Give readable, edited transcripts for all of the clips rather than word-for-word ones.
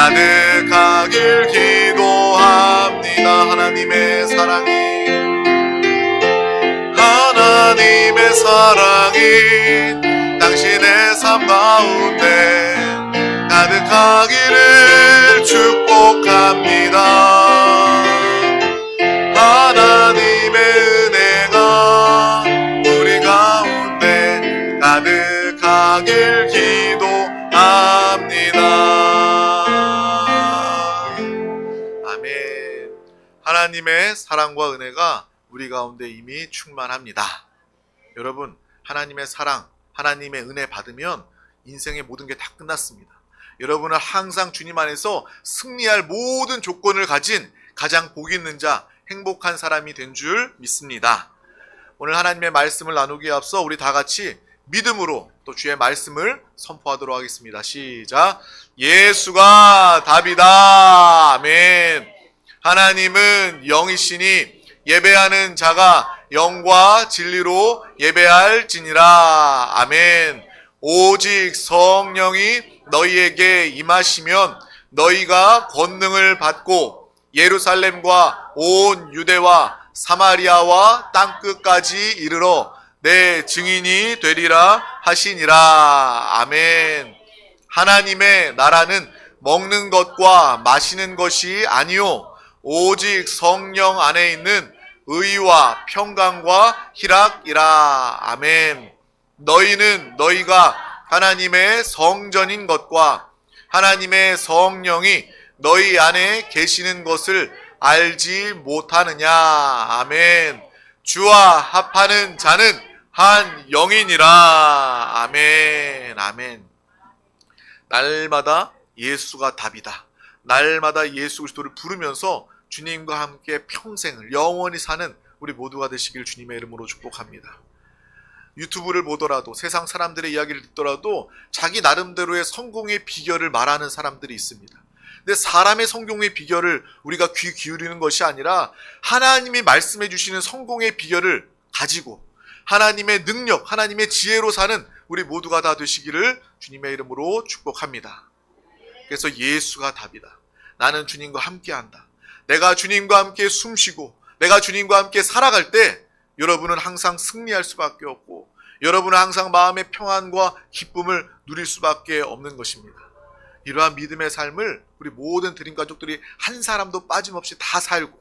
가득하길 기도합니다. 하나님의 사랑이 당신의 삶 가운데 가득하기를 축복합니다. 하나님의 은혜가 우리 가운데 가득하길 기도합니다. 아멘. 하나님의 사랑과 은혜가 우리 가운데 이미 충만합니다. 여러분, 하나님의 사랑, 하나님의 은혜 받으면 인생의 모든 게 다 끝났습니다. 여러분은 항상 주님 안에서 승리할 모든 조건을 가진 가장 복 있는 자, 행복한 사람이 된 줄 믿습니다. 오늘 하나님의 말씀을 나누기에 앞서 우리 다 같이 믿음으로 또 주의 말씀을 선포하도록 하겠습니다. 시작. 예수가 답이다. 아멘. 하나님은 영이시니 예배하는 자가 영과 진리로 예배할지니라. 아멘. 오직 성령이 너희에게 임하시면 너희가 권능을 받고 예루살렘과 온 유대와 사마리아와 땅끝까지 이르러 내 증인이 되리라 하시니라. 아멘. 하나님의 나라는 먹는 것과 마시는 것이 아니요 오직 성령 안에 있는 의와 평강과 희락이라. 아멘. 너희는 너희가 하나님의 성전인 것과 하나님의 성령이 너희 안에 계시는 것을 알지 못하느냐. 아멘. 주와 합하는 자는 한 영이니라. 아멘. 아멘. 날마다 예수가 답이다. 날마다 예수 그리스도를 부르면서 주님과 함께 평생을 영원히 사는 우리 모두가 되시길 주님의 이름으로 축복합니다. 유튜브를 보더라도 세상 사람들의 이야기를 듣더라도 자기 나름대로의 성공의 비결을 말하는 사람들이 있습니다. 근데 사람의 성공의 비결을 우리가 귀 기울이는 것이 아니라 하나님이 말씀해 주시는 성공의 비결을 가지고 하나님의 능력, 하나님의 지혜로 사는 우리 모두가 다 되시기를 주님의 이름으로 축복합니다. 그래서 예수가 답이다. 나는 주님과 함께한다. 내가 주님과 함께 숨쉬고 내가 주님과 함께 살아갈 때 여러분은 항상 승리할 수밖에 없고 여러분은 항상 마음의 평안과 기쁨을 누릴 수밖에 없는 것입니다. 이러한 믿음의 삶을 우리 모든 드림 가족들이 한 사람도 빠짐없이 다 살고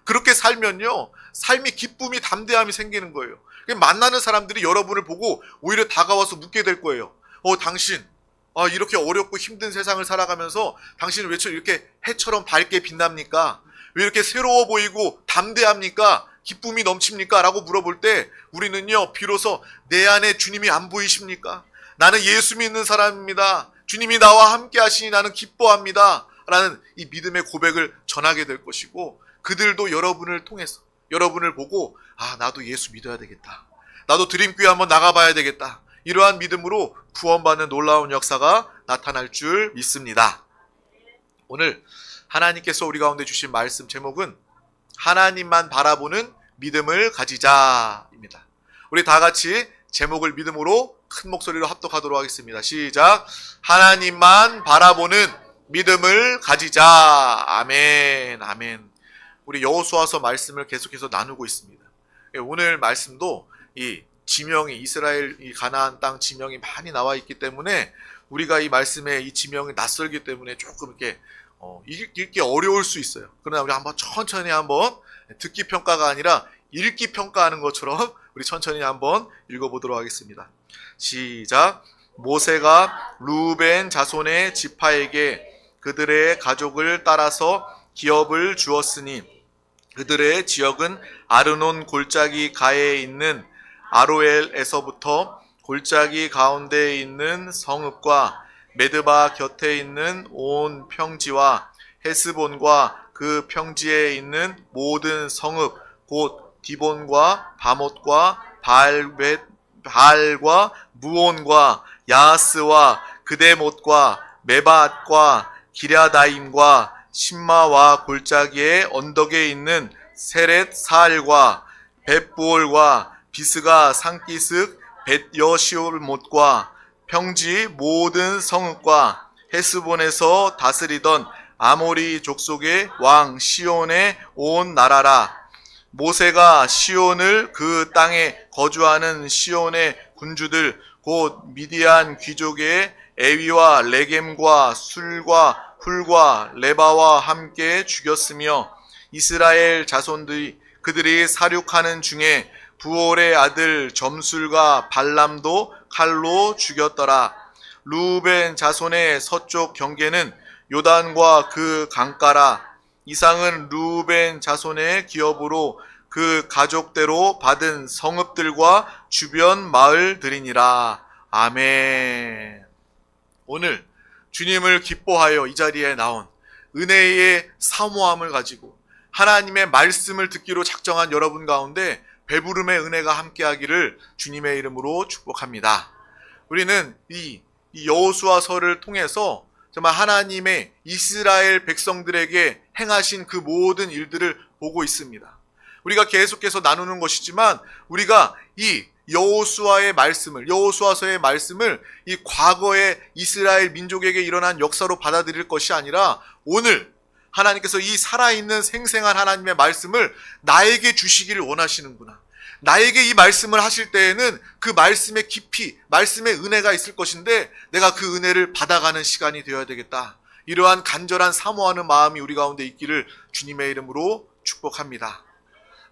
그렇게 살면요 삶이 기쁨이 담대함이 생기는 거예요. 만나는 사람들이 여러분을 보고 오히려 다가와서 묻게 될 거예요. 당신 이렇게 어렵고 힘든 세상을 살아가면서 당신은 왜 이렇게 해처럼 밝게 빛납니까? 왜 이렇게 새로워 보이고 담대합니까? 기쁨이 넘칩니까? 라고 물어볼 때 우리는요 비로소 내 안에 주님이 안 보이십니까? 나는 예수 믿는 사람입니다. 주님이 나와 함께 하시니 나는 기뻐합니다. 라는 이 믿음의 고백을 전하게 될 것이고 그들도 여러분을 통해서 여러분을 보고 나도 예수 믿어야 되겠다. 나도 드림교회 한번 나가봐야 되겠다. 이러한 믿음으로 구원받는 놀라운 역사가 나타날 줄 믿습니다. 오늘 하나님께서 우리 가운데 주신 말씀 제목은 하나님만 바라보는 믿음을 가지자입니다. 우리 다 같이 제목을 믿음으로 큰 목소리로 합독하도록 하겠습니다. 시작. 하나님만 바라보는 믿음을 가지자. 아멘. 아멘. 우리 여호수아서 말씀을 계속해서 나누고 있습니다. 오늘 말씀도 이 지명이 이스라엘 이 가나안 땅 지명이 많이 나와 있기 때문에 우리가 이 말씀에 이 지명이 낯설기 때문에 조금 이렇게 읽기 어려울 수 있어요. 그러나 우리 한번 천천히 한번 듣기 평가가 아니라 읽기 평가하는 것처럼 우리 천천히 한번 읽어보도록 하겠습니다. 시작. 모세가 루벤 자손의 지파에게 그들의 가족을 따라서 기업을 주었으니 그들의 지역은 아르논 골짜기 가에 있는 아로엘에서부터 골짜기 가운데에 있는 성읍과 메드바 곁에 있는 온 평지와 헤스본과 그 평지에 있는 모든 성읍 곧 디본과 바못과 바알과 무온과 야스와 그데못과 메바앗과 기랴다임과 신마와 골짜기의 언덕에 있는 세렛 사알과 벳부올과 비스가 산기슭 벳여시올못과 평지 모든 성읍과 헤스본에서 다스리던 아모리 족속의 왕 시온의 온 나라라. 모세가 시온을 그 땅에 거주하는 시온의 군주들 곧 미디안 귀족의 에위와 레겜과 술과 훌과 레바와 함께 죽였으며 이스라엘 자손들이 그들이 사륙하는 중에 부올의 아들 점술과 발람도 칼로 죽였더라. 루벤 자손의 서쪽 경계는 요단과 그 강가라. 이상은 루벤 자손의 기업으로 그 가족대로 받은 성읍들과 주변 마을들이니라. 아멘. 오늘 주님을 기뻐하여 이 자리에 나온 은혜의 사모함을 가지고 하나님의 말씀을 듣기로 작정한 여러분 가운데 배부름의 은혜가 함께하기를 주님의 이름으로 축복합니다. 우리는 이 여호수아서를 통해서 정말 하나님의 이스라엘 백성들에게 행하신 그 모든 일들을 보고 있습니다. 우리가 계속해서 나누는 것이지만 우리가 이 여호수아서의 말씀을 이 과거의 이스라엘 민족에게 일어난 역사로 받아들일 것이 아니라 오늘 하나님께서 이 살아있는 생생한 하나님의 말씀을 나에게 주시기를 원하시는구나. 나에게 이 말씀을 하실 때에는 그 말씀의 깊이, 말씀의 은혜가 있을 것인데 내가 그 은혜를 받아가는 시간이 되어야 되겠다. 이러한 간절한 사모하는 마음이 우리 가운데 있기를 주님의 이름으로 축복합니다.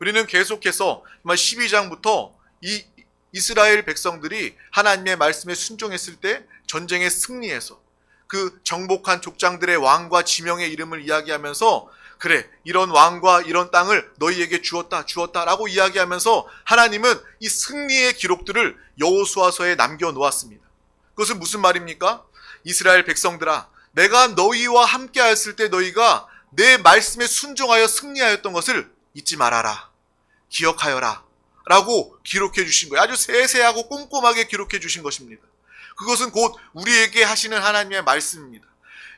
우리는 계속해서 12장부터 이 이스라엘 백성들이 하나님의 말씀에 순종했을 때 전쟁에 승리해서 그 정복한 족장들의 왕과 지명의 이름을 이야기하면서 그래, 이런 왕과 이런 땅을 너희에게 주었다라고 이야기하면서 하나님은 이 승리의 기록들을 여호수아서에 남겨놓았습니다. 그것은 무슨 말입니까? 이스라엘 백성들아, 내가 너희와 함께 하였을 때 너희가 내 말씀에 순종하여 승리하였던 것을 잊지 말아라. 기억하여라. 라고 기록해 주신 거예요. 아주 세세하고 꼼꼼하게 기록해 주신 것입니다. 그것은 곧 우리에게 하시는 하나님의 말씀입니다.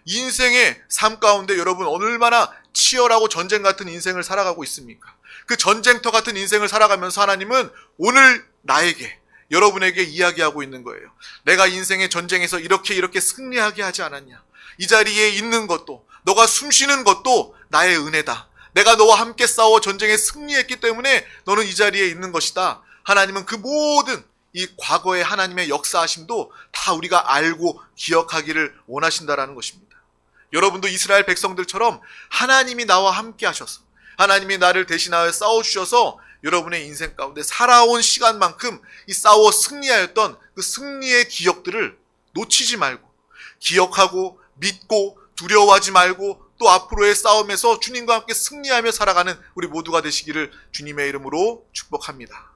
인생의 삶 가운데 여러분 얼마나 치열하고 전쟁 같은 인생을 살아가고 있습니까? 그 전쟁터 같은 인생을 살아가면서 하나님은 오늘 나에게, 여러분에게 이야기하고 있는 거예요. 내가 인생의 전쟁에서 이렇게 승리하게 하지 않았냐? 이 자리에 있는 것도, 너가 숨쉬는 것도 나의 은혜다. 내가 너와 함께 싸워 전쟁에 승리했기 때문에 너는 이 자리에 있는 것이다. 하나님은 그 모든 이 과거의 하나님의 역사하심도 다 우리가 알고 기억하기를 원하신다라는 것입니다. 여러분도 이스라엘 백성들처럼 하나님이 나와 함께 하셔서 하나님이 나를 대신하여 싸워주셔서 여러분의 인생 가운데 살아온 시간만큼 이 싸워 승리하였던 그 승리의 기억들을 놓치지 말고 기억하고 믿고 두려워하지 말고 또 앞으로의 싸움에서 주님과 함께 승리하며 살아가는 우리 모두가 되시기를 주님의 이름으로 축복합니다.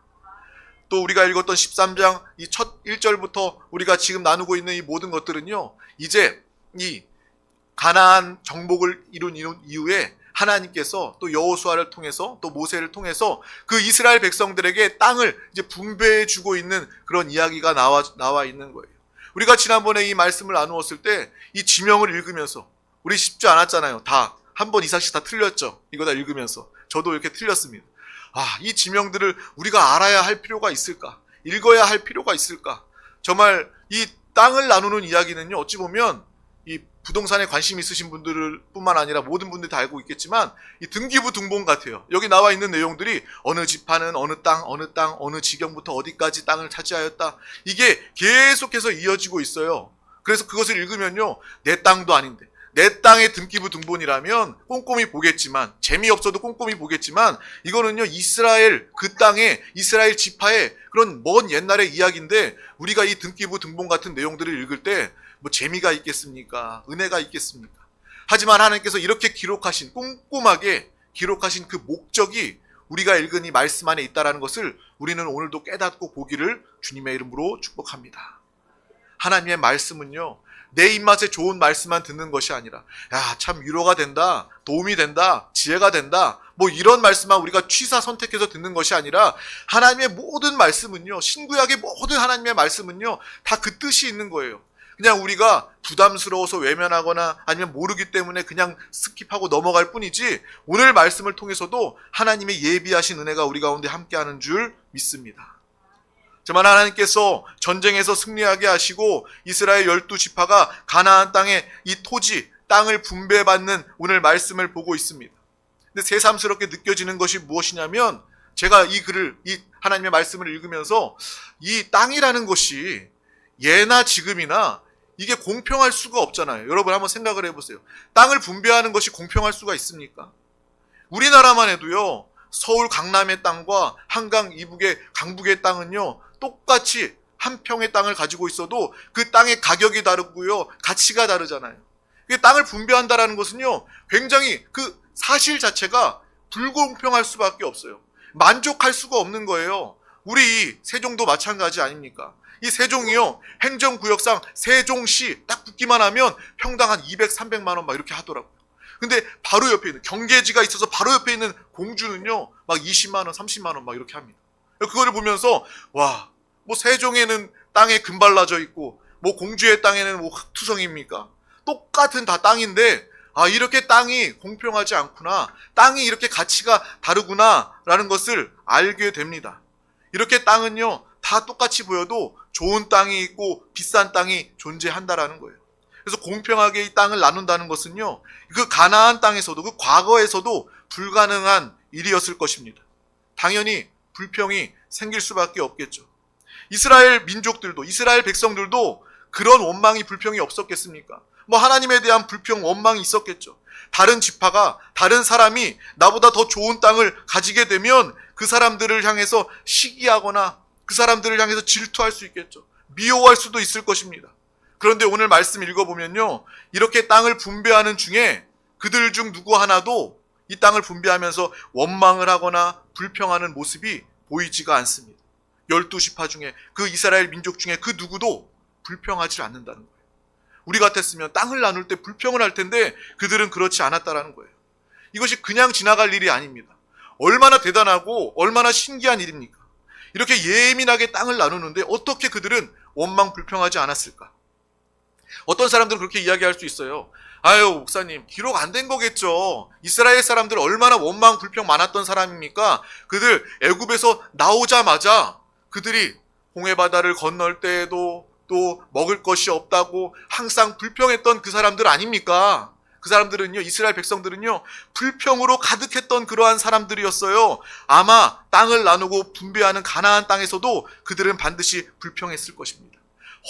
또 우리가 읽었던 13장 이 첫 1절부터 우리가 지금 나누고 있는 이 모든 것들은요, 이제 이 가나안 정복을 이룬 이후에 하나님께서 또 여호수아를 통해서 또 모세를 통해서 그 이스라엘 백성들에게 땅을 이제 분배해 주고 있는 그런 이야기가 나와 있는 거예요. 우리가 지난번에 이 말씀을 나누었을 때 이 지명을 읽으면서 우리 쉽지 않았잖아요. 다 한 번 이상씩 다 틀렸죠. 이거 다 읽으면서 저도 이렇게 틀렸습니다. 이 지명들을 우리가 알아야 할 필요가 있을까? 읽어야 할 필요가 있을까? 정말 이 땅을 나누는 이야기는요, 어찌 보면 이 부동산에 관심 있으신 분들 뿐만 아니라 모든 분들이 다 알고 있겠지만 이 등기부 등본 같아요. 여기 나와 있는 내용들이 어느 지파는 어느 땅, 어느 지경부터 어디까지 땅을 차지하였다. 이게 계속해서 이어지고 있어요. 그래서 그것을 읽으면요, 내 땅도 아닌데 내 땅의 등기부 등본이라면 꼼꼼히 보겠지만, 재미없어도 꼼꼼히 보겠지만, 이거는요, 이스라엘, 그 땅의, 이스라엘 지파의 그런 먼 옛날의 이야기인데, 우리가 이 등기부 등본 같은 내용들을 읽을 때, 뭐 재미가 있겠습니까? 은혜가 있겠습니까? 하지만 하나님께서 이렇게 꼼꼼하게 기록하신 그 목적이 우리가 읽은 이 말씀 안에 있다라는 것을 우리는 오늘도 깨닫고 보기를 주님의 이름으로 축복합니다. 하나님의 말씀은요, 내 입맛에 좋은 말씀만 듣는 것이 아니라 참 위로가 된다, 도움이 된다, 지혜가 된다, 뭐 이런 말씀만 우리가 취사 선택해서 듣는 것이 아니라 하나님의 모든 말씀은요, 신구약의 모든 하나님의 말씀은요, 다 그 뜻이 있는 거예요. 그냥 우리가 부담스러워서 외면하거나 아니면 모르기 때문에 그냥 스킵하고 넘어갈 뿐이지, 오늘 말씀을 통해서도 하나님의 예비하신 은혜가 우리 가운데 함께하는 줄 믿습니다. 정말 하나님께서 전쟁에서 승리하게 하시고 이스라엘 12지파가 가나안 땅의 이 토지, 땅을 분배받는 오늘 말씀을 보고 있습니다. 근데 새삼스럽게 느껴지는 것이 무엇이냐면 제가 이 하나님의 말씀을 읽으면서 이 땅이라는 것이 예나 지금이나 이게 공평할 수가 없잖아요. 여러분 한번 생각을 해보세요. 땅을 분배하는 것이 공평할 수가 있습니까? 우리나라만 해도요, 서울 강남의 땅과 한강 이북의 강북의 땅은요, 똑같이 한 평의 땅을 가지고 있어도 그 땅의 가격이 다르고요, 가치가 다르잖아요. 땅을 분배한다라는 것은요, 굉장히 그 사실 자체가 불공평할 수밖에 없어요. 만족할 수가 없는 거예요. 우리 세종도 마찬가지 아닙니까? 이 세종이요, 행정구역상 세종시 딱 붙기만 하면 평당 한 200, 300만 원 막 이렇게 하더라고요. 근데 바로 옆에 있는 경계지가 있어서 바로 옆에 있는 공주는요, 막 20만 원, 30만 원 막 이렇게 합니다. 그거를 보면서 와, 뭐 세종에는 땅에 금 발라져 있고 뭐 공주의 땅에는 뭐 흙투성입니까? 똑같은 다 땅인데 아, 이렇게 땅이 공평하지 않구나, 땅이 이렇게 가치가 다르구나 라는 것을 알게 됩니다. 이렇게 땅은요, 다 똑같이 보여도 좋은 땅이 있고 비싼 땅이 존재한다라는 거예요. 그래서 공평하게 이 땅을 나눈다는 것은요, 그 가나안 땅에서도, 그 과거에서도 불가능한 일이었을 것입니다. 당연히 불평이 생길 수밖에 없겠죠. 이스라엘 민족들도, 이스라엘 백성들도 그런 원망이, 불평이 없었겠습니까? 뭐 하나님에 대한 불평, 원망이 있었겠죠. 다른 지파가, 다른 사람이 나보다 더 좋은 땅을 가지게 되면 그 사람들을 향해서 시기하거나 그 사람들을 향해서 질투할 수 있겠죠. 미워할 수도 있을 것입니다. 그런데 오늘 말씀 읽어보면요, 이렇게 땅을 분배하는 중에 그들 중 누구 하나도 이 땅을 분배하면서 원망을 하거나 불평하는 모습이 보이지가 않습니다. 12지파 중에, 그 이스라엘 민족 중에 그 누구도 불평하지 않는다는 거예요. 우리 같았으면 땅을 나눌 때 불평을 할 텐데 그들은 그렇지 않았다라는 거예요. 이것이 그냥 지나갈 일이 아닙니다. 얼마나 대단하고 얼마나 신기한 일입니까? 이렇게 예민하게 땅을 나누는데 어떻게 그들은 원망 불평하지 않았을까? 어떤 사람들은 그렇게 이야기할 수 있어요. 아유, 목사님, 기록 안 된 거겠죠. 이스라엘 사람들 얼마나 원망 불평 많았던 사람입니까? 그들 애굽에서 나오자마자 그들이 홍해바다를 건널 때에도 또 먹을 것이 없다고 항상 불평했던 그 사람들 아닙니까? 그 사람들은요, 이스라엘 백성들은요, 불평으로 가득했던 그러한 사람들이었어요. 아마 땅을 나누고 분배하는 가나안 땅에서도 그들은 반드시 불평했을 것입니다.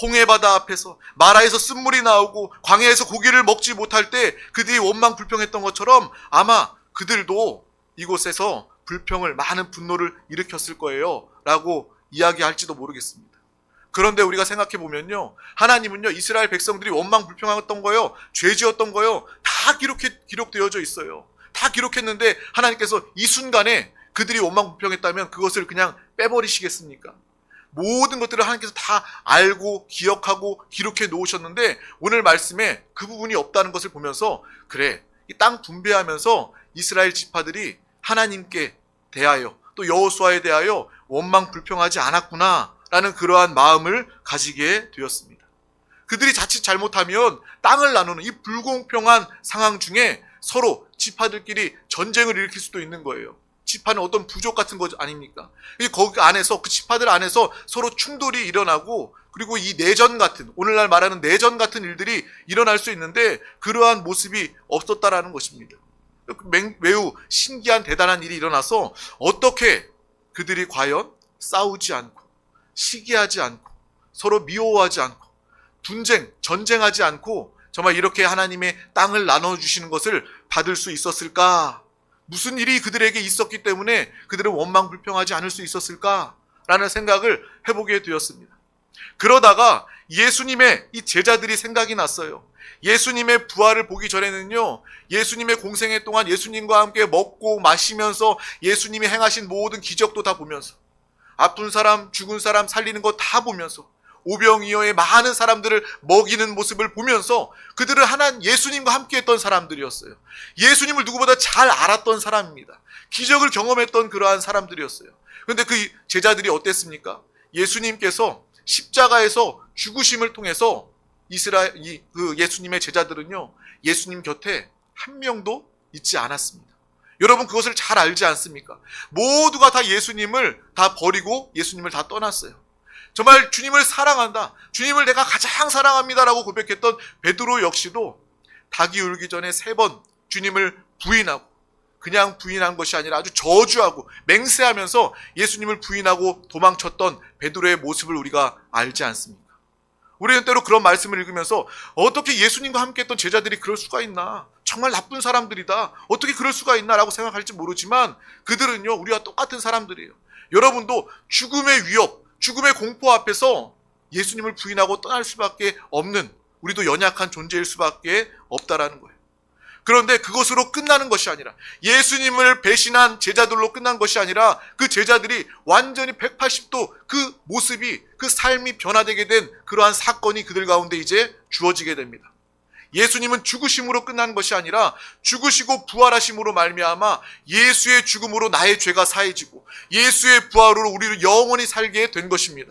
홍해바다 앞에서, 마라에서 쓴물이 나오고 광야에서 고기를 먹지 못할 때 그들이 원망 불평했던 것처럼 아마 그들도 이곳에서 불평을, 많은 분노를 일으켰을 거예요 라고 이야기할지도 모르겠습니다. 그런데 우리가 생각해 보면요, 하나님은요, 이스라엘 백성들이 원망 불평했던 거요, 죄지었던 거요, 다 기록되어져 있어요. 다 기록했는데 하나님께서 이 순간에 그들이 원망 불평했다면 그것을 그냥 빼버리시겠습니까? 모든 것들을 하나님께서 다 알고 기억하고 기록해 놓으셨는데 오늘 말씀에 그 부분이 없다는 것을 보면서, 그래, 이 땅 분배하면서 이스라엘 지파들이 하나님께 대하여 또 여호수아에 대하여 원망 불평하지 않았구나 라는 그러한 마음을 가지게 되었습니다. 그들이 자칫 잘못하면 땅을 나누는 이 불공평한 상황 중에 서로 지파들끼리 전쟁을 일으킬 수도 있는 거예요. 지파는 어떤 부족 같은 거 아닙니까? 거기 안에서, 그 지파들 안에서 서로 충돌이 일어나고, 그리고 이 내전 같은, 오늘날 말하는 내전 같은 일들이 일어날 수 있는데 그러한 모습이 없었다라는 것입니다. 매우 신기한, 대단한 일이 일어나서 어떻게 그들이 과연 싸우지 않고 시기하지 않고 서로 미워하지 않고 전쟁하지 않고 정말 이렇게 하나님의 땅을 나눠주시는 것을 받을 수 있었을까? 무슨 일이 그들에게 있었기 때문에 그들은 원망 불평하지 않을 수 있었을까라는 생각을 해보게 되었습니다. 그러다가 예수님의 이 제자들이 생각이 났어요. 예수님의 부활을 보기 전에는요, 예수님의 공생애 동안 예수님과 함께 먹고 마시면서 예수님이 행하신 모든 기적도 다 보면서, 아픈 사람, 죽은 사람 살리는 거 다 보면서, 오병이어의 많은 사람들을 먹이는 모습을 보면서 그들은 예수님과 함께 했던 사람들이었어요. 예수님을 누구보다 잘 알았던 사람입니다. 기적을 경험했던 그러한 사람들이었어요. 그런데 그 제자들이 어땠습니까? 예수님께서 십자가에서 죽으심을 통해서 예수님의 제자들은요, 예수님 곁에 한 명도 있지 않았습니다. 여러분 그것을 잘 알지 않습니까? 모두가 다 예수님을 다 버리고 예수님을 다 떠났어요. 정말 주님을 사랑한다, 주님을 내가 가장 사랑합니다라고 고백했던 베드로 역시도 닭이 울기 전에 3번 주님을 부인하고, 그냥 부인한 것이 아니라 아주 저주하고 맹세하면서 예수님을 부인하고 도망쳤던 베드로의 모습을 우리가 알지 않습니까? 우리는 때로 그런 말씀을 읽으면서 어떻게 예수님과 함께했던 제자들이 그럴 수가 있나, 정말 나쁜 사람들이다, 어떻게 그럴 수가 있나 라고 생각할지 모르지만 그들은요, 우리와 똑같은 사람들이에요. 여러분도 죽음의 위협, 죽음의 공포 앞에서 예수님을 부인하고 떠날 수밖에 없는, 우리도 연약한 존재일 수밖에 없다라는 거예요. 그런데 그것으로 끝나는 것이 아니라, 예수님을 배신한 제자들로 끝난 것이 아니라 그 제자들이 완전히 180도 그 모습이, 그 삶이 변화되게 된 그러한 사건이 그들 가운데 이제 주어지게 됩니다. 예수님은 죽으심으로 끝난 것이 아니라 죽으시고 부활하심으로 말미암아 예수의 죽음으로 나의 죄가 사해지고 예수의 부활으로 우리를 영원히 살게 된 것입니다.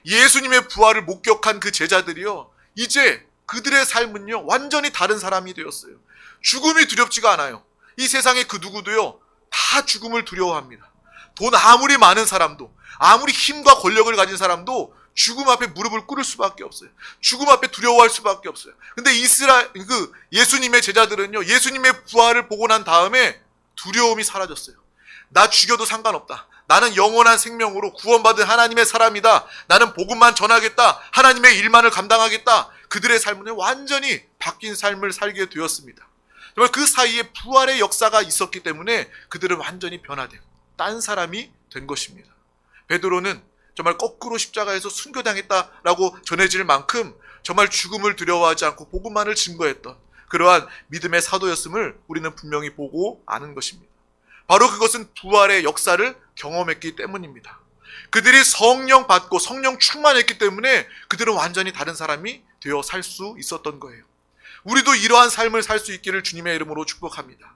예수님의 부활을 목격한 그 제자들이요, 이제 그들의 삶은요, 완전히 다른 사람이 되었어요. 죽음이 두렵지가 않아요. 이 세상에 그 누구도요, 다 죽음을 두려워합니다. 돈 아무리 많은 사람도, 아무리 힘과 권력을 가진 사람도 죽음 앞에 무릎을 꿇을 수밖에 없어요. 죽음 앞에 두려워할 수밖에 없어요. 근데 예수님의 제자들은요, 예수님의 부활을 보고 난 다음에 두려움이 사라졌어요. 나 죽여도 상관없다, 나는 영원한 생명으로 구원받은 하나님의 사람이다, 나는 복음만 전하겠다, 하나님의 일만을 감당하겠다. 그들의 삶은 완전히 바뀐 삶을 살게 되었습니다. 정말 그 사이에 부활의 역사가 있었기 때문에 그들은 완전히 변화된 딴 사람이 된 것입니다. 베드로는 정말 거꾸로 십자가에서 순교당했다라고 전해질 만큼 정말 죽음을 두려워하지 않고 복음만을 증거했던 그러한 믿음의 사도였음을 우리는 분명히 보고 아는 것입니다. 바로 그것은 부활의 역사를 경험했기 때문입니다. 그들이 성령 받고 성령 충만했기 때문에 그들은 완전히 다른 사람이 되어 살 수 있었던 거예요. 우리도 이러한 삶을 살 수 있기를 주님의 이름으로 축복합니다.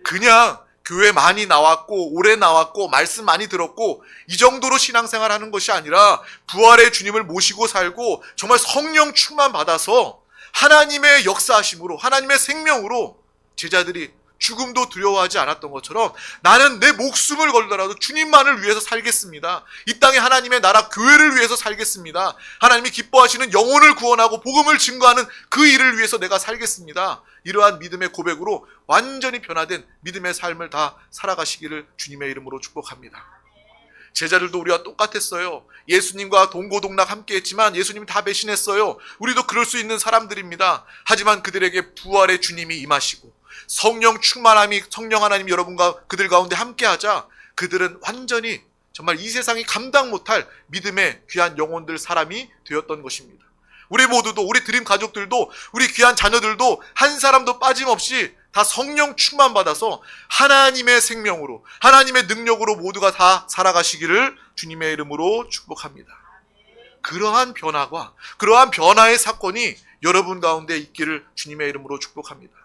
그냥 교회 많이 나왔고 오래 나왔고 말씀 많이 들었고 이 정도로 신앙생활 하는 것이 아니라 부활의 주님을 모시고 살고 정말 성령 충만 받아서 하나님의 역사하심으로, 하나님의 생명으로 제자들이 죽음도 두려워하지 않았던 것처럼 나는 내 목숨을 걸더라도 주님만을 위해서 살겠습니다. 이 땅에 하나님의 나라 교회를 위해서 살겠습니다. 하나님이 기뻐하시는 영혼을 구원하고 복음을 증거하는 그 일을 위해서 내가 살겠습니다. 이러한 믿음의 고백으로 완전히 변화된 믿음의 삶을 다 살아가시기를 주님의 이름으로 축복합니다. 제자들도 우리와 똑같았어요. 예수님과 동고동락 함께했지만 예수님이 다 배신했어요. 우리도 그럴 수 있는 사람들입니다. 하지만 그들에게 부활의 주님이 임하시고 성령 충만함이, 성령 하나님이 여러분과 그들 가운데 함께하자 그들은 완전히 정말 이 세상이 감당 못할 믿음의 귀한 영혼들, 사람이 되었던 것입니다. 우리 모두도, 우리 드림 가족들도, 우리 귀한 자녀들도 한 사람도 빠짐없이 다 성령 충만 받아서 하나님의 생명으로, 하나님의 능력으로 모두가 다 살아가시기를 주님의 이름으로 축복합니다. 그러한 변화가, 그러한 변화의 사건이 여러분 가운데 있기를 주님의 이름으로 축복합니다.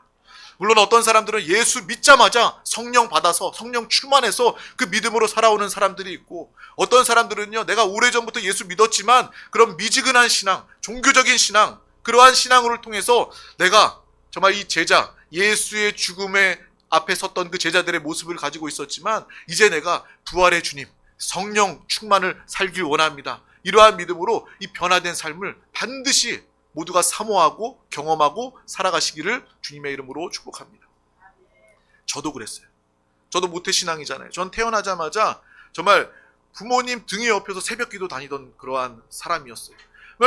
물론 어떤 사람들은 예수 믿자마자 성령 받아서 성령 충만해서 그 믿음으로 살아오는 사람들이 있고, 어떤 사람들은요, 내가 오래전부터 예수 믿었지만 그런 미지근한 신앙, 종교적인 신앙, 그러한 신앙을 통해서 내가 정말 이 제자, 예수의 죽음에 앞에 섰던 그 제자들의 모습을 가지고 있었지만 이제 내가 부활의 주님, 성령 충만을 살길 원합니다. 이러한 믿음으로 이 변화된 삶을 반드시 모두가 사모하고 경험하고 살아가시기를 주님의 이름으로 축복합니다. 저도 그랬어요. 저도 모태신앙이잖아요. 전 태어나자마자 정말 부모님 등에 업혀서 새벽기도 다니던 그러한 사람이었어요.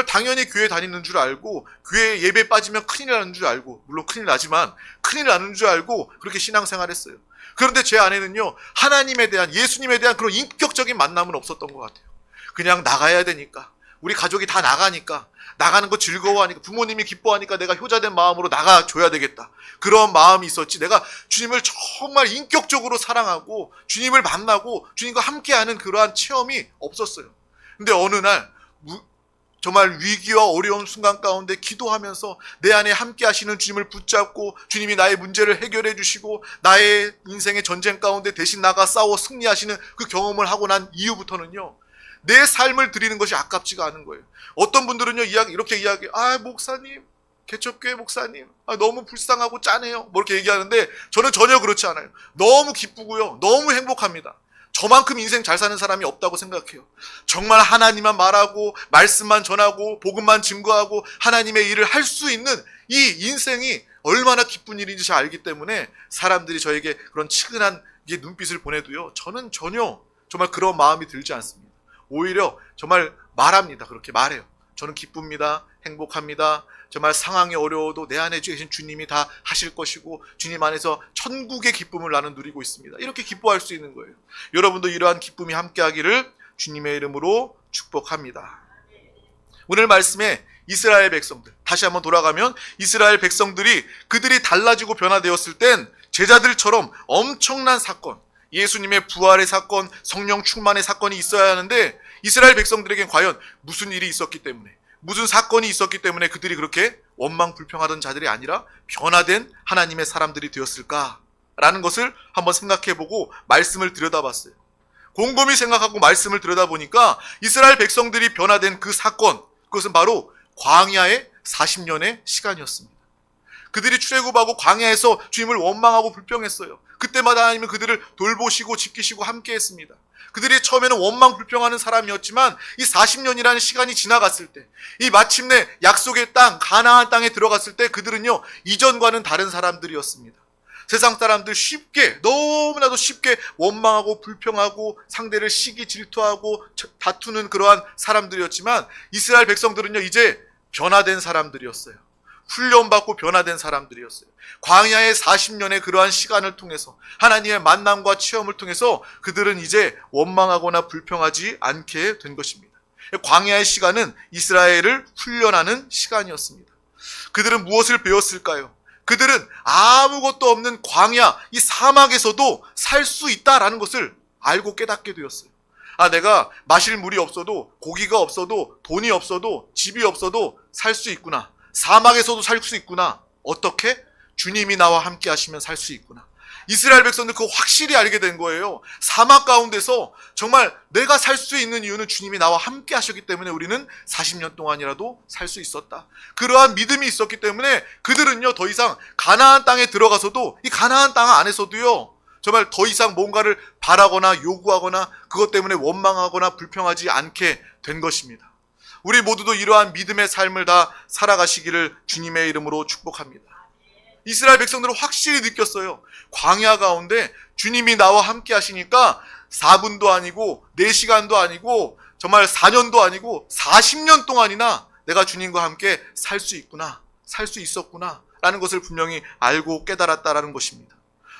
당연히 교회 다니는 줄 알고, 교회 예배 빠지면 큰일 나는 줄 알고, 물론 큰일 나지만 큰일 나는 줄 알고 그렇게 신앙생활했어요. 그런데 제 안에는요, 하나님에 대한, 예수님에 대한 그런 인격적인 만남은 없었던 것 같아요. 그냥 나가야 되니까, 우리 가족이 다 나가니까, 나가는 거 즐거워하니까, 부모님이 기뻐하니까 내가 효자된 마음으로 나가줘야 되겠다, 그런 마음이 있었지, 내가 주님을 정말 인격적으로 사랑하고 주님을 만나고 주님과 함께하는 그러한 체험이 없었어요. 근데 어느 날 정말 위기와 어려운 순간 가운데 기도하면서 내 안에 함께 하시는 주님을 붙잡고 주님이 나의 문제를 해결해 주시고 나의 인생의 전쟁 가운데 대신 나가 싸워 승리하시는 그 경험을 하고 난 이후부터는요, 내 삶을 드리는 것이 아깝지가 않은 거예요. 어떤 분들은요, 이렇게 이야기해요. 목사님, 개척교회 목사님, 너무 불쌍하고 짠해요, 뭐 이렇게 얘기하는데 저는 전혀 그렇지 않아요. 너무 기쁘고요, 너무 행복합니다. 저만큼 인생 잘 사는 사람이 없다고 생각해요. 정말 하나님만 말하고 말씀만 전하고 복음만 증거하고 하나님의 일을 할 수 있는 이 인생이 얼마나 기쁜 일인지 잘 알기 때문에 사람들이 저에게 그런 치근한 눈빛을 보내도요, 저는 전혀 정말 그런 마음이 들지 않습니다. 오히려 정말 말합니다. 그렇게 말해요. 저는 기쁩니다. 행복합니다. 정말 상황이 어려워도 내 안에 계신 주님이 다 하실 것이고 주님 안에서 천국의 기쁨을 나는 누리고 있습니다. 이렇게 기뻐할 수 있는 거예요. 여러분도 이러한 기쁨이 함께하기를 주님의 이름으로 축복합니다. 오늘 말씀에 이스라엘 백성들, 다시 한번 돌아가면 이스라엘 백성들이 그들이 달라지고 변화되었을 땐 제자들처럼 엄청난 사건, 예수님의 부활의 사건, 성령 충만의 사건이 있어야 하는데 이스라엘 백성들에겐 과연 무슨 일이 있었기 때문에, 무슨 사건이 있었기 때문에 그들이 그렇게 원망불평하던 자들이 아니라 변화된 하나님의 사람들이 되었을까라는 것을 한번 생각해보고 말씀을 들여다봤어요. 곰곰이 생각하고 말씀을 들여다보니까 이스라엘 백성들이 변화된 그 사건, 그것은 바로 광야의 40년의 시간이었습니다. 그들이 출애굽하고 광야에서 주님을 원망하고 불평했어요. 그때마다 하나님은 그들을 돌보시고 지키시고 함께했습니다. 그들이 처음에는 원망불평하는 사람이었지만 이 40년이라는 시간이 지나갔을 때, 이 마침내 약속의 땅 가나안 땅에 들어갔을 때 그들은요, 이전과는 다른 사람들이었습니다. 세상 사람들 쉽게, 너무나도 쉽게 원망하고 불평하고 상대를 시기 질투하고 다투는 그러한 사람들이었지만 이스라엘 백성들은요, 이제 변화된 사람들이었어요. 훈련받고 변화된 사람들이었어요. 광야의 40년의 그러한 시간을 통해서 하나님의 만남과 체험을 통해서 그들은 이제 원망하거나 불평하지 않게 된 것입니다. 광야의 시간은 이스라엘을 훈련하는 시간이었습니다. 그들은 무엇을 배웠을까요? 그들은 아무것도 없는 광야, 이 사막에서도 살 수 있다라는 것을 알고 깨닫게 되었어요. 내가 마실 물이 없어도, 고기가 없어도, 돈이 없어도, 집이 없어도 살 수 있구나. 사막에서도 살 수 있구나. 어떻게? 주님이 나와 함께 하시면 살 수 있구나. 이스라엘 백성들 그거 확실히 알게 된 거예요. 사막 가운데서 정말 내가 살 수 있는 이유는 주님이 나와 함께 하셨기 때문에 우리는 40년 동안이라도 살 수 있었다. 그러한 믿음이 있었기 때문에 그들은요, 더 이상 가나안 땅에 들어가서도 이 가나안 땅 안에서도요, 정말 더 이상 뭔가를 바라거나 요구하거나 그것 때문에 원망하거나 불평하지 않게 된 것입니다. 우리 모두도 이러한 믿음의 삶을 다 살아가시기를 주님의 이름으로 축복합니다. 이스라엘 백성들은 확실히 느꼈어요. 광야 가운데 주님이 나와 함께 하시니까 4분도 아니고 4시간도 아니고 정말 4년도 아니고 40년 동안이나 내가 주님과 함께 살 수 있구나, 살 수 있었구나 라는 것을 분명히 알고 깨달았다라는 것입니다.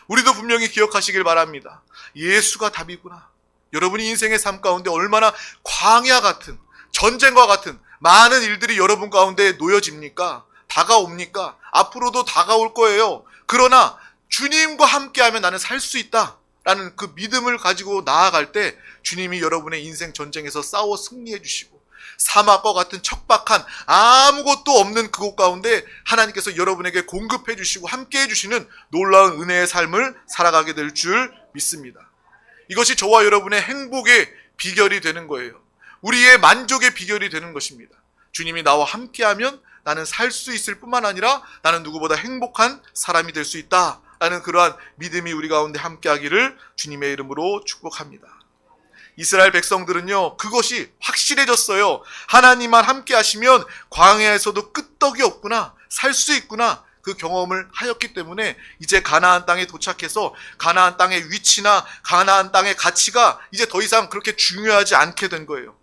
우리도 분명히 기억하시길 바랍니다. 예수가 답이구나. 여러분이 인생의 삶 가운데 얼마나 광야 같은, 전쟁과 같은 많은 일들이 여러분 가운데 놓여집니까? 다가옵니까? 앞으로도 다가올 거예요. 그러나 주님과 함께하면 나는 살 수 있다라는 그 믿음을 가지고 나아갈 때 주님이 여러분의 인생 전쟁에서 싸워 승리해 주시고, 사막과 같은 척박한 아무것도 없는 그곳 가운데 하나님께서 여러분에게 공급해 주시고 함께해 주시는 놀라운 은혜의 삶을 살아가게 될 줄 믿습니다. 이것이 저와 여러분의 행복의 비결이 되는 거예요. 우리의 만족의 비결이 되는 것입니다. 주님이 나와 함께하면 나는 살 수 있을 뿐만 아니라 나는 누구보다 행복한 사람이 될 수 있다라는 그러한 믿음이 우리 가운데 함께하기를 주님의 이름으로 축복합니다. 이스라엘 백성들은요, 그것이 확실해졌어요. 하나님만 함께 하시면 광야에서도 끄떡이 없구나, 살 수 있구나, 그 경험을 하였기 때문에 이제 가나안 땅에 도착해서 가나안 땅의 위치나 가나안 땅의 가치가 이제 더 이상 그렇게 중요하지 않게 된 거예요.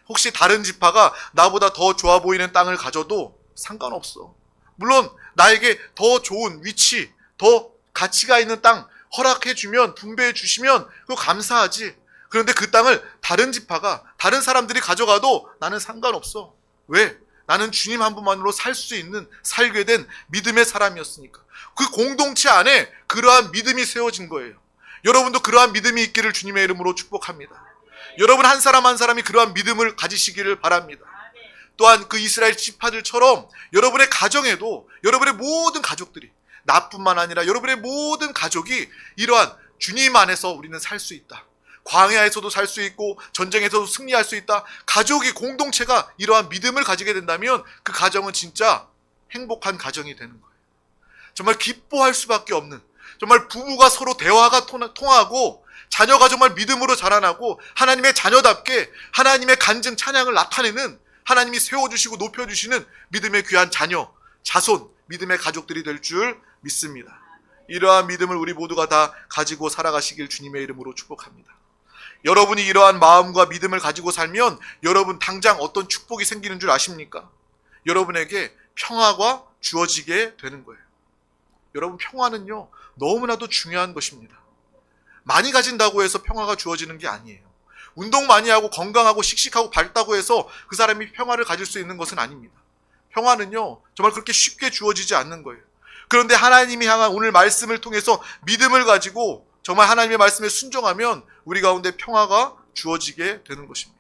혹시 다른 지파가 나보다 더 좋아 보이는 땅을 가져도 상관없어. 물론 나에게 더 좋은 위치, 더 가치가 있는 땅 허락해주면, 분배해주시면 그거 감사하지. 그런데 그 땅을 다른 지파가, 다른 사람들이 가져가도 나는 상관없어. 왜? 나는 주님 한 분만으로 살 수 있는, 살게 된 믿음의 사람이었으니까. 그 공동체 안에 그러한 믿음이 세워진 거예요. 여러분도 그러한 믿음이 있기를 주님의 이름으로 축복합니다. 여러분 한 사람 한 사람이 그러한 믿음을 가지시기를 바랍니다. 또한 그 이스라엘 지파들처럼 여러분의 가정에도 여러분의 모든 가족들이, 나뿐만 아니라 여러분의 모든 가족이 이러한 주님 안에서 우리는 살 수 있다. 광야에서도 살 수 있고 전쟁에서도 승리할 수 있다. 가족이, 공동체가 이러한 믿음을 가지게 된다면 그 가정은 진짜 행복한 가정이 되는 거예요. 정말 기뻐할 수밖에 없는, 정말 부부가 서로 대화가 통하고 자녀가 정말 믿음으로 자라나고 하나님의 자녀답게 하나님의 간증 찬양을 나타내는, 하나님이 세워주시고 높여주시는 믿음의 귀한 자녀, 자손, 믿음의 가족들이 될 줄 믿습니다. 이러한 믿음을 우리 모두가 다 가지고 살아가시길 주님의 이름으로 축복합니다. 여러분이 이러한 마음과 믿음을 가지고 살면 여러분 당장 어떤 축복이 생기는 줄 아십니까? 여러분에게 평화가 주어지게 되는 거예요. 여러분, 평화는요 너무나도 중요한 것입니다. 많이 가진다고 해서 평화가 주어지는 게 아니에요. 운동 많이 하고 건강하고 씩씩하고 밝다고 해서 그 사람이 평화를 가질 수 있는 것은 아닙니다. 평화는요 정말 그렇게 쉽게 주어지지 않는 거예요. 그런데 하나님이 향한 오늘 말씀을 통해서 믿음을 가지고 정말 하나님의 말씀에 순종하면 우리 가운데 평화가 주어지게 되는 것입니다.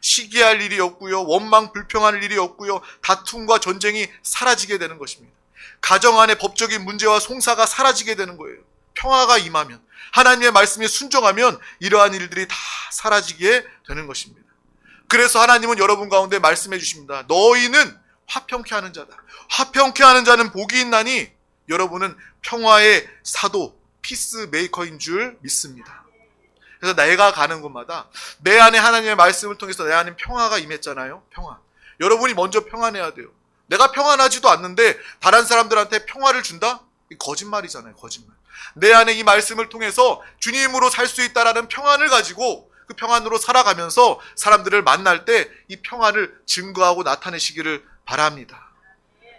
시기할 일이 없고요, 원망 불평할 일이 없고요, 다툼과 전쟁이 사라지게 되는 것입니다. 가정 안에 법적인 문제와 송사가 사라지게 되는 거예요. 평화가 임하면, 하나님의 말씀에 순종하면 이러한 일들이 다 사라지게 되는 것입니다. 그래서 하나님은 여러분 가운데 말씀해 주십니다. 너희는 화평케 하는 자다. 화평케 하는 자는 복이 있나니 여러분은 평화의 사도, 피스메이커인 줄 믿습니다. 그래서 내가 가는 곳마다 내 안에 하나님의 말씀을 통해서 내 안에 평화가 임했잖아요. 평화. 여러분이 먼저 평안해야 돼요. 내가 평안하지도 않는데 다른 사람들한테 평화를 준다? 거짓말이잖아요. 거짓말. 내 안에 이 말씀을 통해서 주님으로 살 수 있다라는 평안을 가지고 그 평안으로 살아가면서 사람들을 만날 때 이 평안을 증거하고 나타내시기를 바랍니다.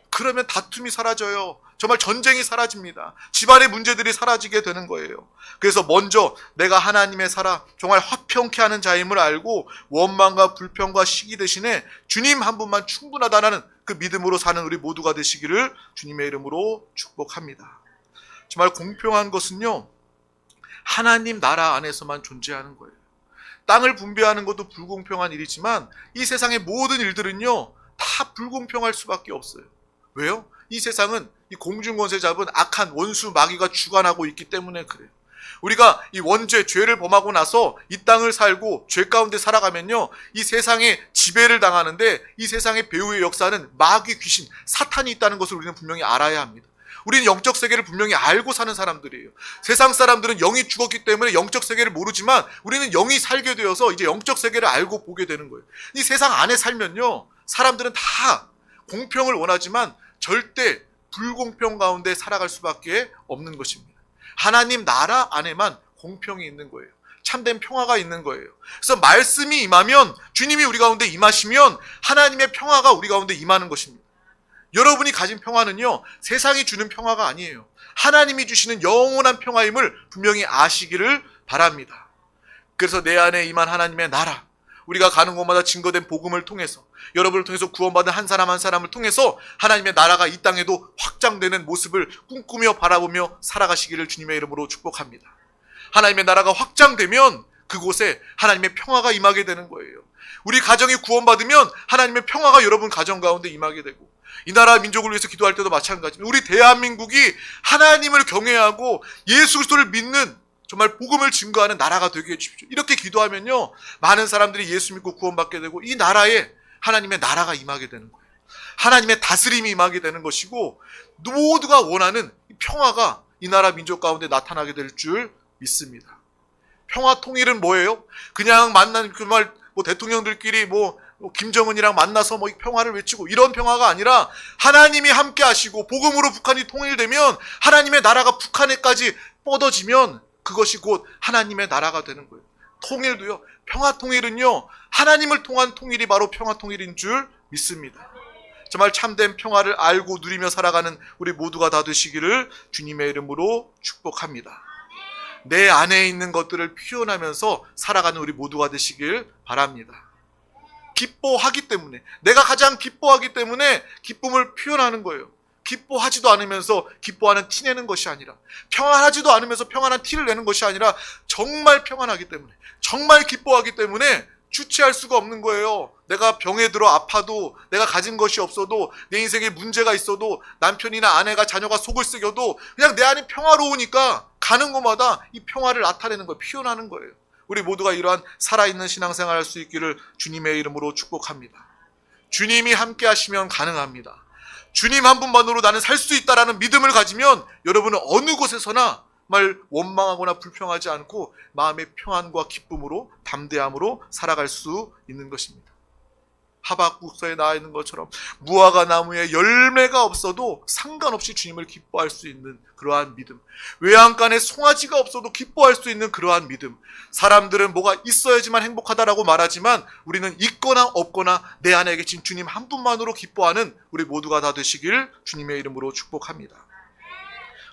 그러면 다툼이 사라져요. 정말 전쟁이 사라집니다. 집안의 문제들이 사라지게 되는 거예요. 그래서 먼저 내가 하나님의 정말 화평케 하는 자임을 알고 원망과 불평과 시기 대신에 주님 한 분만 충분하다는 그 믿음으로 사는 우리 모두가 되시기를 주님의 이름으로 축복합니다. 정말 공평한 것은요 하나님 나라 안에서만 존재하는 거예요. 땅을 분배하는 것도 불공평한 일이지만 이 세상의 모든 일들은요 다 불공평할 수밖에 없어요. 왜요? 이 세상은 이 공중권세 잡은 악한 원수 마귀가 주관하고 있기 때문에 그래요. 우리가 이 원죄, 죄를 범하고 나서 이 땅을 살고 죄 가운데 살아가면요 이 세상에 지배를 당하는데 이 세상의 배후의 역사는 마귀, 귀신, 사탄이 있다는 것을 우리는 분명히 알아야 합니다. 우리는 영적 세계를 분명히 알고 사는 사람들이에요. 세상 사람들은 영이 죽었기 때문에 영적 세계를 모르지만 우리는 영이 살게 되어서 이제 영적 세계를 알고 보게 되는 거예요. 이 세상 안에 살면요 사람들은 다 공평을 원하지만 절대 불공평 가운데 살아갈 수밖에 없는 것입니다. 하나님 나라 안에만 공평이 있는 거예요. 참된 평화가 있는 거예요. 그래서 말씀이 임하면, 주님이 우리 가운데 임하시면 하나님의 평화가 우리 가운데 임하는 것입니다. 여러분이 가진 평화는요 세상이 주는 평화가 아니에요. 하나님이 주시는 영원한 평화임을 분명히 아시기를 바랍니다. 그래서 내 안에 임한 하나님의 나라, 우리가 가는 곳마다 증거된 복음을 통해서, 여러분을 통해서 구원받은 한 사람 한 사람을 통해서 하나님의 나라가 이 땅에도 확장되는 모습을 꿈꾸며 바라보며 살아가시기를 주님의 이름으로 축복합니다. 하나님의 나라가 확장되면 그곳에 하나님의 평화가 임하게 되는 거예요. 우리 가정이 구원받으면 하나님의 평화가 여러분 가정 가운데 임하게 되고, 이 나라 민족을 위해서 기도할 때도 마찬가지입니다. 우리 대한민국이 하나님을 경외하고 예수 그리스도를 믿는 정말 복음을 증거하는 나라가 되게 해주십시오. 이렇게 기도하면요 많은 사람들이 예수 믿고 구원받게 되고 이 나라에 하나님의 나라가 임하게 되는 거예요. 하나님의 다스림이 임하게 되는 것이고 모두가 원하는 평화가 이 나라 민족 가운데 나타나게 될 줄 믿습니다. 평화 통일은 뭐예요? 그냥 만난 정말 대통령들끼리 김정은이랑 만나서 이 평화를 외치고 이런 평화가 아니라 하나님이 함께 하시고 복음으로 북한이 통일되면 하나님의 나라가 북한에까지 뻗어지면 그것이 곧 하나님의 나라가 되는 거예요. 통일도요, 평화 통일은요 하나님을 통한 통일이 바로 평화 통일인 줄 믿습니다. 정말 참된 평화를 알고 누리며 살아가는 우리 모두가 다 되시기를 주님의 이름으로 축복합니다. 내 안에 있는 것들을 표현하면서 살아가는 우리 모두가 되시길 바랍니다. 기뻐하기 때문에, 내가 가장 기뻐하기 때문에 기쁨을 표현하는 거예요. 기뻐하지도 않으면서 기뻐하는 티 내는 것이 아니라, 평안하지도 않으면서 평안한 티를 내는 것이 아니라 정말 평안하기 때문에, 정말 기뻐하기 때문에 주체할 수가 없는 거예요. 내가 병에 들어 아파도, 내가 가진 것이 없어도, 내 인생에 문제가 있어도, 남편이나 아내가 자녀가 속을 썩여도 그냥 내 안이 평화로우니까 가는 곳마다 이 평화를 나타내는 거예요. 표현하는 거예요. 우리 모두가 이러한 살아있는 신앙생활 할 수 있기를 주님의 이름으로 축복합니다. 주님이 함께 하시면 가능합니다. 주님 한 분만으로 나는 살 수 있다라는 믿음을 가지면 여러분은 어느 곳에서나 정말 원망하거나 불평하지 않고 마음의 평안과 기쁨으로 담대함으로 살아갈 수 있는 것입니다. 하박국서에 나와 있는 것처럼 무화과 나무에 열매가 없어도 상관없이 주님을 기뻐할 수 있는 그러한 믿음, 외양간에 송아지가 없어도 기뻐할 수 있는 그러한 믿음. 사람들은 뭐가 있어야지만 행복하다라고 말하지만 우리는 있거나 없거나 내 안에 계신 주님 한 분만으로 기뻐하는 우리 모두가 다 되시길 주님의 이름으로 축복합니다.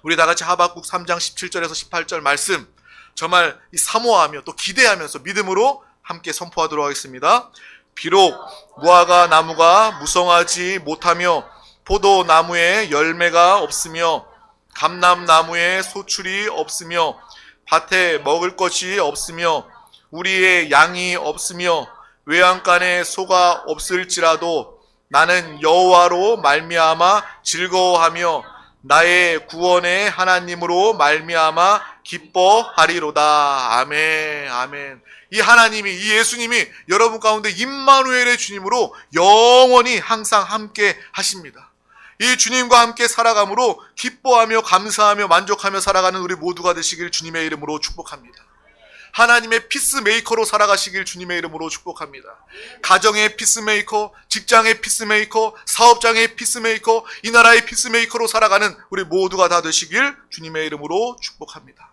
우리 다 같이 하박국 3장 17절에서 18절 말씀 정말 사모하며 또 기대하면서 믿음으로 함께 선포하도록 하겠습니다. 비록 무화과 나무가 무성하지 못하며 포도나무에 열매가 없으며 감람나무에 소출이 없으며 밭에 먹을 것이 없으며 우리의 양이 없으며 외양간에 소가 없을지라도 나는 여호와로 말미암아 즐거워하며 나의 구원의 하나님으로 말미암아 기뻐하리로다. 아멘, 아멘. 이 하나님이, 이 예수님이 여러분 가운데 임마누엘의 주님으로 영원히 항상 함께 하십니다. 이 주님과 함께 살아감으로 기뻐하며 감사하며 만족하며 살아가는 우리 모두가 되시길 주님의 이름으로 축복합니다. 하나님의 피스메이커로 살아가시길 주님의 이름으로 축복합니다. 가정의 피스메이커, 직장의 피스메이커, 사업장의 피스메이커, 이 나라의 피스메이커로 살아가는 우리 모두가 다 되시길 주님의 이름으로 축복합니다.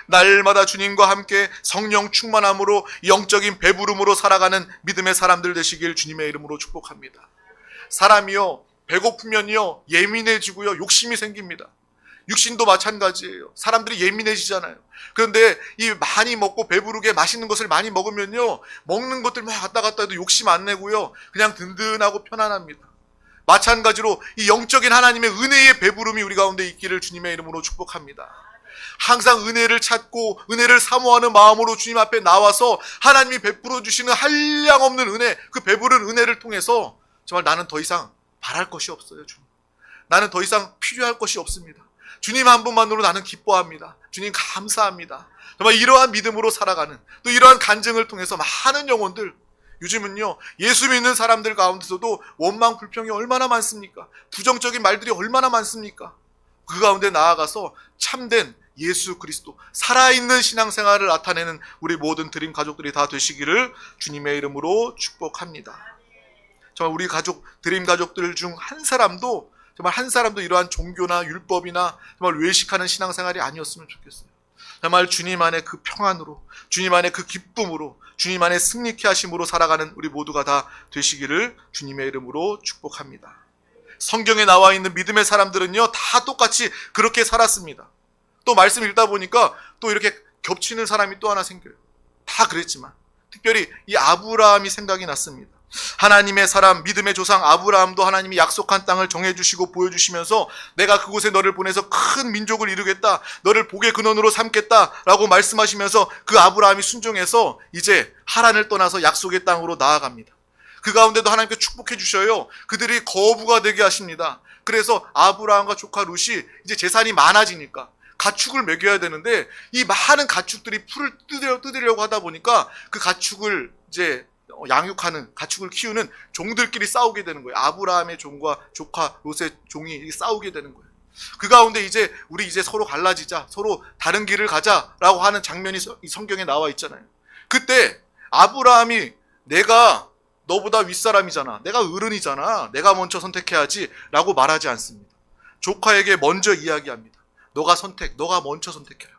날마다 주님과 함께 성령 충만함으로 영적인 배부름으로 살아가는 믿음의 사람들 되시길 주님의 이름으로 축복합니다. 사람이요, 배고프면요 예민해지고요 욕심이 생깁니다. 육신도 마찬가지예요. 사람들이 예민해지잖아요. 그런데 이 많이 먹고 배부르게 맛있는 것을 많이 먹으면요 먹는 것들 막 왔다 갔다 해도 욕심 안 내고요 그냥 든든하고 편안합니다. 마찬가지로 이 영적인 하나님의 은혜의 배부름이 우리 가운데 있기를 주님의 이름으로 축복합니다. 항상 은혜를 찾고 은혜를 사모하는 마음으로 주님 앞에 나와서 하나님이 베풀어 주시는 한량없는 은혜, 그 배부른 은혜를 통해서 정말 나는 더 이상 바랄 것이 없어요. 주님, 나는 더 이상 필요할 것이 없습니다. 주님 한 분만으로 나는 기뻐합니다. 주님 감사합니다. 정말 이러한 믿음으로 살아가는, 또 이러한 간증을 통해서 많은 영혼들, 요즘은요 예수 믿는 사람들 가운데서도 원망 불평이 얼마나 많습니까? 부정적인 말들이 얼마나 많습니까? 그 가운데 나아가서 참된 예수 그리스도, 살아있는 신앙생활을 나타내는 우리 모든 드림 가족들이 다 되시기를 주님의 이름으로 축복합니다. 정말 우리 가족, 드림 가족들 중 한 사람도 이러한 종교나 율법이나 정말 외식하는 신앙생활이 아니었으면 좋겠어요. 정말 주님 안에 그 평안으로, 주님 안에 그 기쁨으로, 주님 안에 승리케 하심으로 살아가는 우리 모두가 다 되시기를 주님의 이름으로 축복합니다. 성경에 나와 있는 믿음의 사람들은요 다 똑같이 그렇게 살았습니다. 또 말씀 읽다 보니까 또 이렇게 겹치는 사람이 또 하나 생겨요. 다 그랬지만 특별히 이 아브라함이 생각이 났습니다. 하나님의 사람, 믿음의 조상 아브라함도 하나님이 약속한 땅을 정해주시고 보여주시면서 내가 그곳에 너를 보내서 큰 민족을 이루겠다, 너를 복의 근원으로 삼겠다라고 말씀하시면서 그 아브라함이 순종해서 이제 하란을 떠나서 약속의 땅으로 나아갑니다. 그 가운데도 하나님께 축복해 주셔요. 그들이 거부가 되게 하십니다. 그래서 아브라함과 조카 룻이 이제 재산이 많아지니까 가축을 먹여야 되는데 이 많은 가축들이 풀을 뜯으려고 하다 보니까 그 가축을 이제 양육하는, 가축을 키우는 종들끼리 싸우게 되는 거예요. 아브라함의 종과 조카 롯의 종이 싸우게 되는 거예요. 그 가운데 이제 우리 이제 서로 갈라지자, 서로 다른 길을 가자라고 하는 장면이 이 성경에 나와 있잖아요. 그때 아브라함이 내가 너보다 윗사람이잖아, 내가 어른이잖아, 내가 먼저 선택해야지 라고 말하지 않습니다. 조카에게 먼저 이야기합니다. 너가 먼저 선택해라.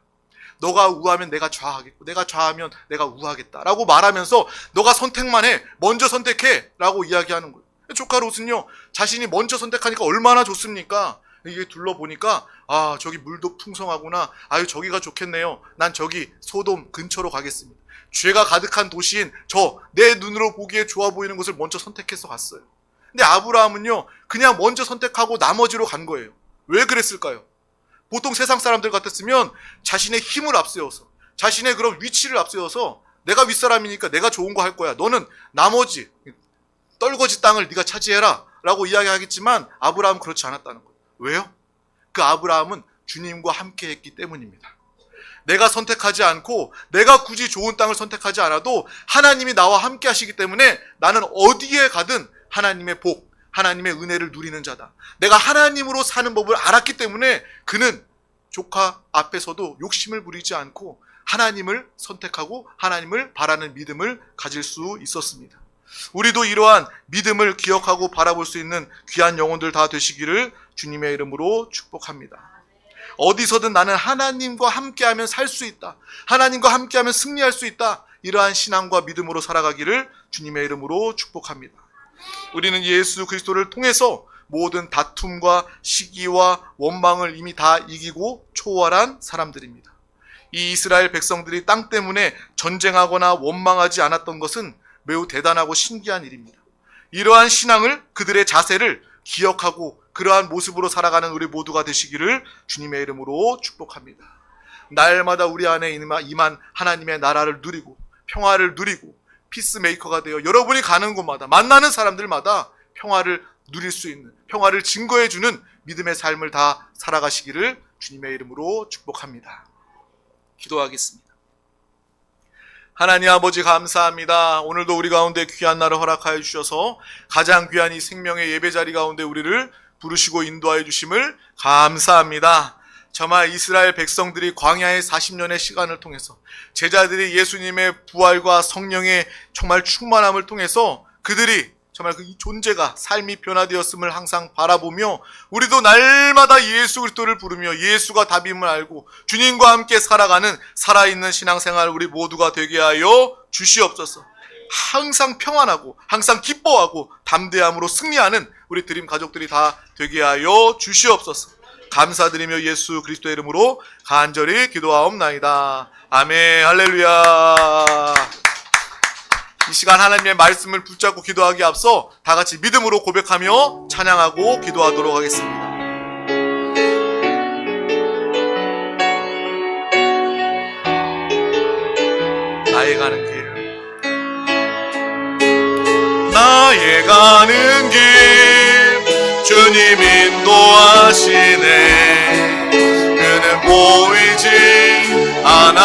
너가 우하면 내가 좌하겠고, 내가 좌하면 내가 우하겠다 라고 말하면서 너가 선택만 해, 먼저 선택해 라고 이야기하는 거예요. 조카 롯은요 자신이 먼저 선택하니까 얼마나 좋습니까? 이게 둘러보니까 아 저기 물도 풍성하구나, 아유 저기가 좋겠네요, 난 저기 소돔 근처로 가겠습니다. 죄가 가득한 도시인 저 내 눈으로 보기에 좋아 보이는 곳을 먼저 선택해서 갔어요. 근데 아브라함은요 그냥 먼저 선택하고 나머지로 간 거예요. 왜 그랬을까요? 보통 세상 사람들 같았으면 자신의 힘을 앞세워서, 자신의 그런 위치를 앞세워서 내가 윗사람이니까 내가 좋은 거 할 거야, 너는 나머지 떨거지 땅을 네가 차지해라 라고 이야기하겠지만 아브라함은 그렇지 않았다는 거예요. 왜요? 그 아브라함은 주님과 함께 했기 때문입니다. 내가 선택하지 않고 내가 굳이 좋은 땅을 선택하지 않아도 하나님이 나와 함께 하시기 때문에 나는 어디에 가든 하나님의 복, 하나님의 은혜를 누리는 자다. 내가 하나님으로 사는 법을 알았기 때문에 그는 조카 앞에서도 욕심을 부리지 않고 하나님을 선택하고 하나님을 바라는 믿음을 가질 수 있었습니다. 우리도 이러한 믿음을 기억하고 바라볼 수 있는 귀한 영혼들 다 되시기를 주님의 이름으로 축복합니다. 어디서든 나는 하나님과 함께하면 살 수 있다. 하나님과 함께하면 승리할 수 있다. 이러한 신앙과 믿음으로 살아가기를 주님의 이름으로 축복합니다. 우리는 예수 그리스도를 통해서 모든 다툼과 시기와 원망을 이미 다 이기고 초월한 사람들입니다. 이 이스라엘 백성들이 땅 때문에 전쟁하거나 원망하지 않았던 것은 매우 대단하고 신기한 일입니다. 이러한 신앙을, 그들의 자세를 기억하고 그러한 모습으로 살아가는 우리 모두가 되시기를 주님의 이름으로 축복합니다. 날마다 우리 안에 임한 하나님의 나라를 누리고 평화를 누리고 피스메이커가 되어 여러분이 가는 곳마다 만나는 사람들마다 평화를 누릴 수 있는, 평화를 증거해주는 믿음의 삶을 다 살아가시기를 주님의 이름으로 축복합니다. 기도하겠습니다. 하나님 아버지 감사합니다. 오늘도 우리 가운데 귀한 날을 허락하여 주셔서 가장 귀한 이 생명의 예배자리 가운데 우리를 부르시고 인도하여 주심을 감사합니다. 정말 이스라엘 백성들이 광야의 40년의 시간을 통해서 제자들이 예수님의 부활과 성령의 정말 충만함을 통해서 그들이 정말 그 존재가 삶이 변화되었음을 항상 바라보며 우리도 날마다 예수 그리스도를 부르며 예수가 답임을 알고 주님과 함께 살아가는 살아있는 신앙생활 우리 모두가 되게 하여 주시옵소서. 항상 평안하고 항상 기뻐하고 담대함으로 승리하는 우리 드림 가족들이 다 되게 하여 주시옵소서. 감사드리며 예수 그리스도의 이름으로 간절히 기도하옵나이다. 아멘. 할렐루야. 이 시간 하나님의 말씀을 붙잡고 기도하기에 앞서 다 같이 믿음으로 고백하며 찬양하고 기도하도록 하겠습니다. 나의 가는 길, 나의 가는 길 주님 인도하시네. 그는 보이지 않아